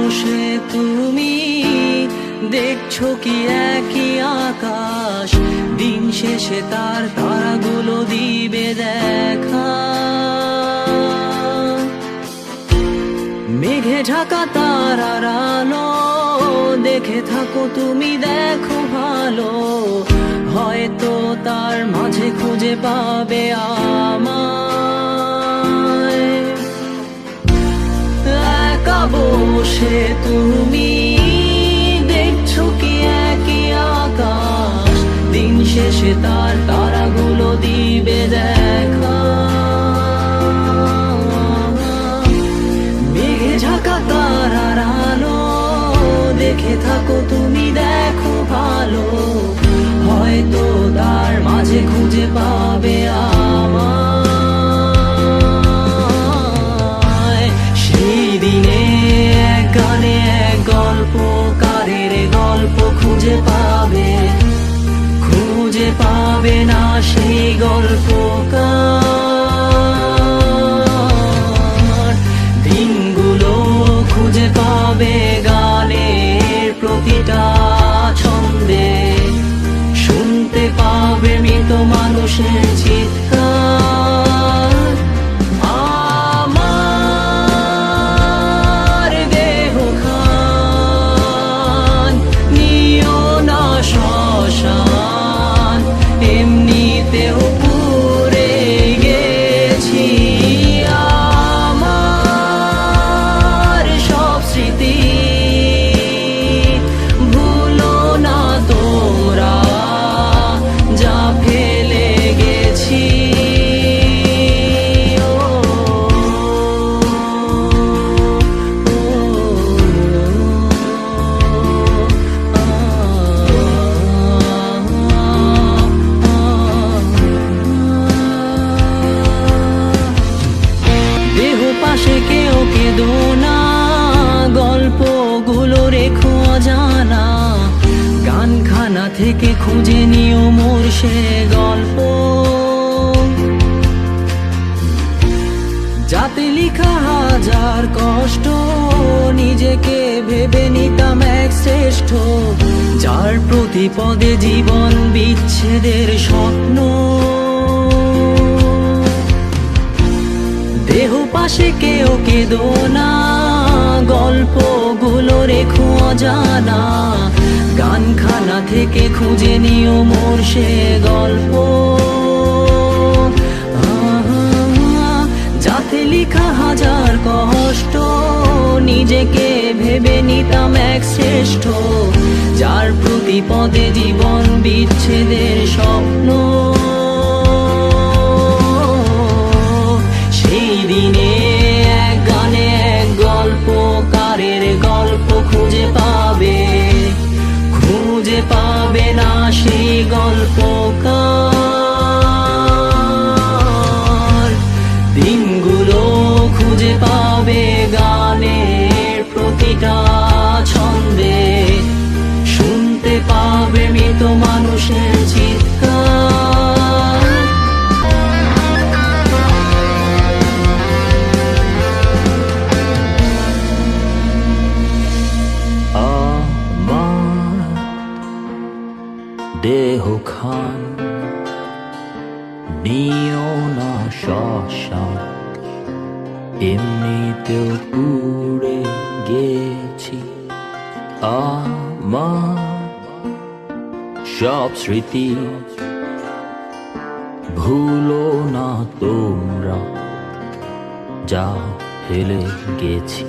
বসে তুমি দেখছো কি একই আকাশ, দিন শেষে তার তারাগুলো দিবে দেখা। মেঘে ঢাকা তারার আলো দেখে থাকো তুমি, দেখো ভালো, হয়তো তার মাঝে খুঁজে পাবে আমায়। একা বসে তুমি দেখছো কি একই আকাশ, দিন শেষে তার তারাগুলো দিবে দেখা। মেঘে ঢাকা তারার আলো দেখে থাকো তুমি, দেখো ভালো, হয়তো তার মাঝে খুঁজে পাবে আমায়। সেই দিনে এক গানে এক গল্পকারের গল্প খুঁজে পাবে, খুঁজে পাবে না সেই গল্পকার। দিনগুলো খুঁজে পাবে গানের প্রতিটা ছন্দে, শুনতে পাবে মৃত মানুষের চিৎকার। আমার দেহ খান নিও না শ্মশান, এমনিতেও পুড়ে গেছি। আমার সব স্মৃতি ভুলো না তোমরা, যা ফেলে গেছি। দেহ পাশে কেউ কেঁদো না, গল্পগুলো রেখো অজানা, গানখানা থেকে খুঁজে নিও মোর সে গল্প, যাতে লিখা হাজার কষ্ট নিজেকে ভেবে নিতাম এক শ্রেষ্ঠ, যার প্রতি পদে জীবন বিচ্ছেদের স্বপ্ন। দেহ পাশে কেউ কেঁদো না, গল্পগুলো রেখো অজানা, গানখানা থেকে খুঁজে নিও মোর সে গল্প, যাতে লিখা হাজার কষ্ট নিজেকে ভেবে নিতাম এক শ্রেষ্ঠ, যার প্রতি পদে জীবন বিচ্ছেদের স্বপ্ন। সেই দিনে এক গানে এক গল্পকারের গল্প খুঁজে পাবে, খুঁজে পাবে না সেই গল্পকার। দিনগুলো খুঁজে পাবে গানের প্রতিটা ছন্দে, শুনতে পাবে মৃত মানুষের চিৎকার। আমার দেহ খান নিও না শ্মশান, এমনিতেও পুড়ে গেছি। আমার সব স্মৃতি ভুলো না তোমরা, যা ফেলে গেছি।